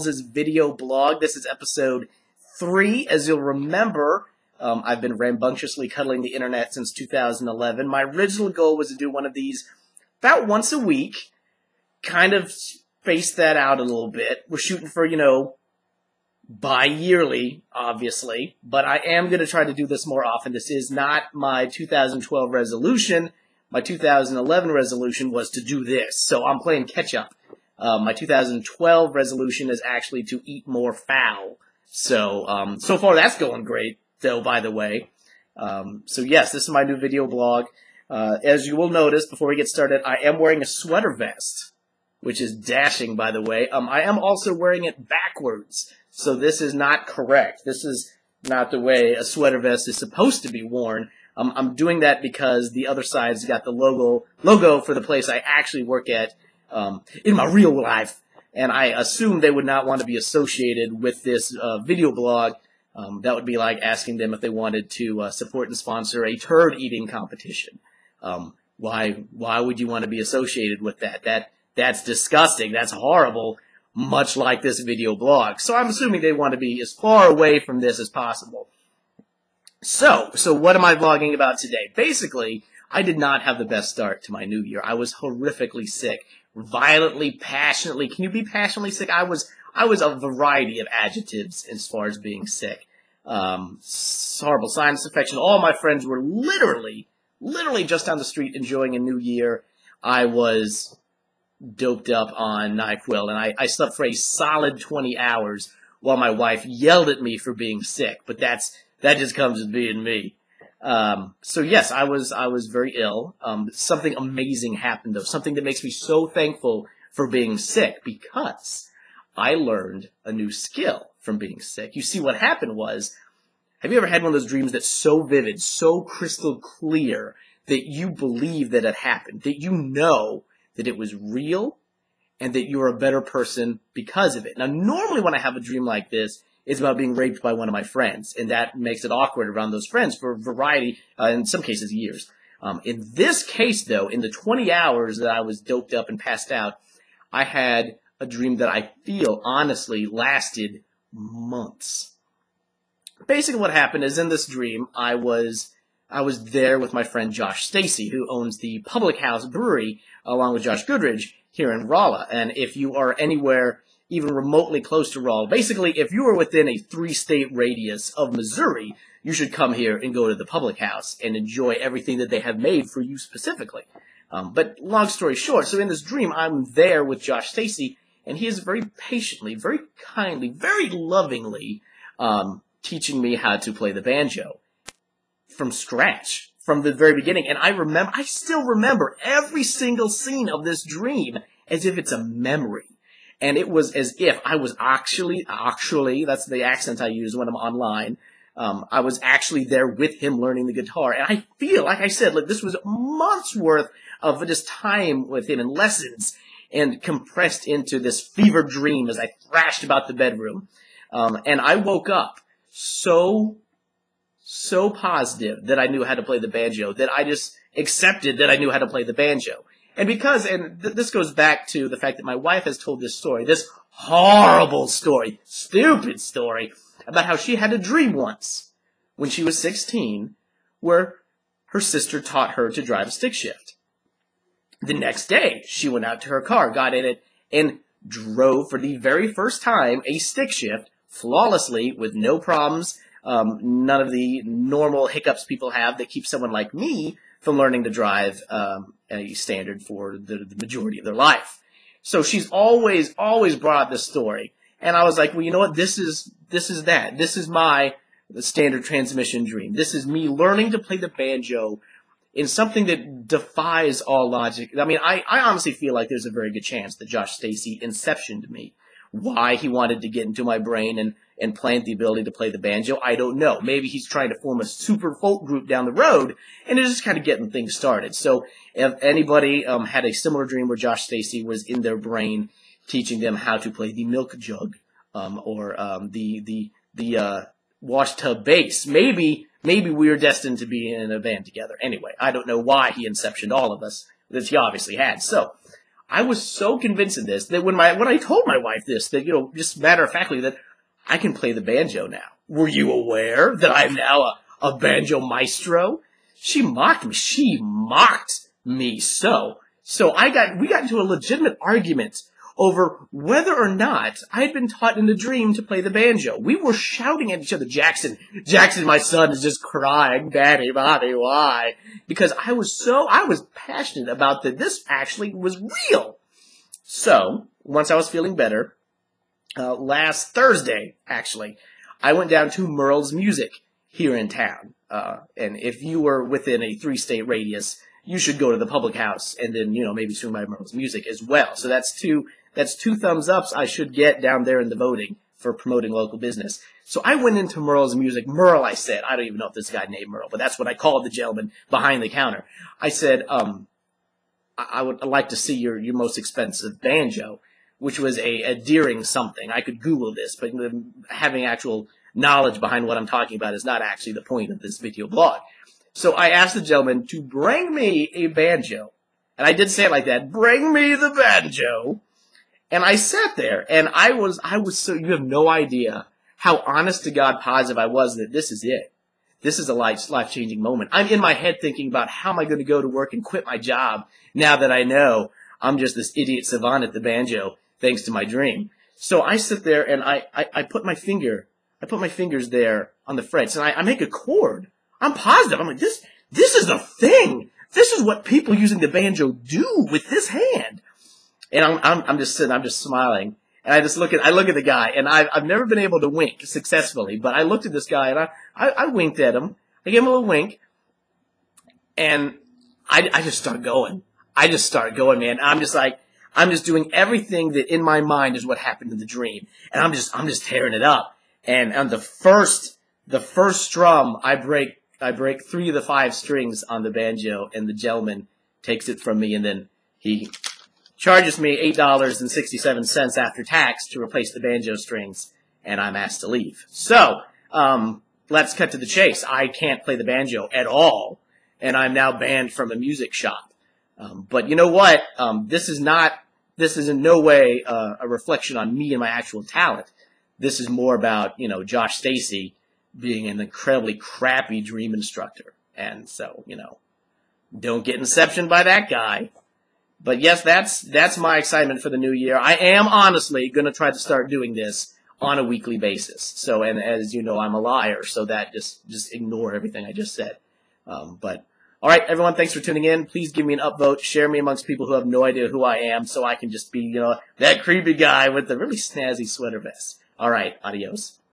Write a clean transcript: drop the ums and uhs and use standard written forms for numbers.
Rawlz's Video Blog. This is episode 3. As you'll remember, I've been rambunctiously cuddling the internet since 2011. My original goal was to do one of these about once a week, kind of space that out a little bit. We're shooting for, bi-yearly, obviously, but I am going to try to do this more often. This is not my 2012 resolution. My 2011 resolution was to do this, so I'm playing catch-up. My 2012 resolution is actually to eat more fowl. So, so far that's going great, though, by the way. So yes, this is my new video blog. As you will notice, before we get started, I am wearing a sweater vest, which is dashing, by the way. I am also wearing it backwards, so this is not correct. This is not the way a sweater vest is supposed to be worn. I'm doing that because the other side's got the logo for the place I actually work at in my real life, and I assume they would not want to be associated with this video blog. That would be like asking them if they wanted to support and sponsor a turd eating competition. Why would you want to be associated with that? That's disgusting. That's horrible, much like this video blog. So I'm assuming they want to be as far away from this as possible. So what am I vlogging about today? Basically, I did not have the best start to my new year. I was horrifically sick, violently, passionately. Can you be passionately sick? I was a variety of adjectives as far as being sick. Horrible sinus infection. All my friends were literally just down the street enjoying a new year. I was doped up on NyQuil, and I slept for a solid 20 hours while my wife yelled at me for being sick. But that just comes with being me. So yes, I was very ill. Something amazing happened, though. Something that makes me so thankful for being sick, because I learned a new skill from being sick. You see, what happened was, have you ever had one of those dreams that's so vivid, so crystal clear, that you believe that it happened, that you know that it was real, and that you're a better person because of it? Now, normally when I have a dream like this, it's about being raped by one of my friends, and that makes it awkward around those friends for a variety, in some cases, years. In this case, though, in the 20 hours that I was doped up and passed out, I had a dream that I feel, honestly, lasted months. Basically what happened is, in this dream, I was there with my friend Josh Stacy, who owns the Public House Brewery, along with Josh Goodridge, here in Rolla. And if you are anywhere even remotely close to Rolla, basically, if you are within a 3-state radius of Missouri, you should come here and go to the Public House and enjoy everything that they have made for you specifically. But long story short, so in this dream, I'm there with Josh Stacy, and he is very patiently, very kindly, very lovingly teaching me how to play the banjo from scratch, from the very beginning. And I still remember every single scene of this dream as if it's a memory. And it was as if I was actually, that's the accent I use when I'm online, I was actually there with him learning the guitar. And I feel, like I said, like this was months worth of just time with him and lessons, and compressed into this fever dream as I thrashed about the bedroom. And I woke up so positive that I knew how to play the banjo, that I just accepted that I knew how to play the banjo. And this goes back to the fact that my wife has told this story, this horrible story, stupid story, about how she had a dream once when she was 16 where her sister taught her to drive a stick shift. The next day, she went out to her car, got in it, and drove for the very first time a stick shift flawlessly with no problems, none of the normal hiccups people have that keep someone like me from learning to drive a standard for the majority of their life. So she's always brought up this story. And I was like, well, you know what? This is that. This is my standard transmission dream. This is me learning to play the banjo in something that defies all logic. I mean, I honestly feel like there's a very good chance that Josh Stacy inceptioned me. Why he wanted to get into my brain and plant the ability to play the banjo, I don't know. Maybe he's trying to form a super folk group down the road, and it's just kind of getting things started. So if anybody had a similar dream where Josh Stacy was in their brain teaching them how to play the milk jug, or the wash tub bass, maybe we were destined to be in a band together. Anyway, I don't know why he inceptioned all of us, that he obviously had. So I was so convinced of this that when I told my wife this, that, you know, just matter of factly, that I can play the banjo now. Were you aware that I'm now a banjo maestro? She mocked me. She mocked me so. So we got into a legitimate argument over whether or not I had been taught in a dream to play the banjo. We were shouting at each other. Jackson, my son, is just crying, Daddy, Mommy, why? Because I was passionate about that this actually was real. So, once I was feeling better, last Thursday, actually, I went down to Rawlz Music here in town. And if you were within a 3-state radius, you should go to the public house and then, you know, maybe swing by Rawlz Music as well. So that's two thumbs ups I should get down there in the voting for promoting local business. So I went into Rawlz Music. Merle, I said. I don't even know if this guy named Merle, but that's what I called the gentleman behind the counter. I said, I would like to see your most expensive banjo, which was a Deering something. I could Google this, but having actual knowledge behind what I'm talking about is not actually the point of this video blog. So I asked the gentleman to bring me a banjo. And I did say it like that. Bring me the banjo. And I sat there, and I was so, you have no idea how honest to God positive I was that this is it. This is a life-changing moment. I'm in my head thinking about how am I going to go to work and quit my job now that I know I'm just this idiot savant at the banjo thanks to my dream. So I sit there and I put my fingers there on the frets and I make a chord. I'm positive. I'm like, this is a thing. This is what people using the banjo do with this hand. And I'm just sitting, I'm just smiling. And I look at the guy, and I've never been able to wink successfully, but I looked at this guy, and I winked at him. I gave him a little wink, and I just start going. I just start going, man. I'm just doing everything that in my mind is what happened in the dream. And I'm just tearing it up. And on the first strum, I break 3 of the 5 strings on the banjo, and the gentleman takes it from me, and then he charges me $8.67 after tax to replace the banjo strings, and I'm asked to leave. So, let's cut to the chase. I can't play the banjo at all, and I'm now banned from a music shop. But you know what? This is in no way a reflection on me and my actual talent. This is more about, you know, Josh Stacy being an incredibly crappy dream instructor. And so, you know, don't get inceptioned by that guy. But yes, that's my excitement for the new year. I am honestly going to try to start doing this on a weekly basis. So, and as you know, I'm a liar, so that just ignore everything I just said. But all right, everyone, thanks for tuning in. Please give me an upvote. Share me amongst people who have no idea who I am, so I can just be, you know, that creepy guy with the really snazzy sweater vest. All right, adios.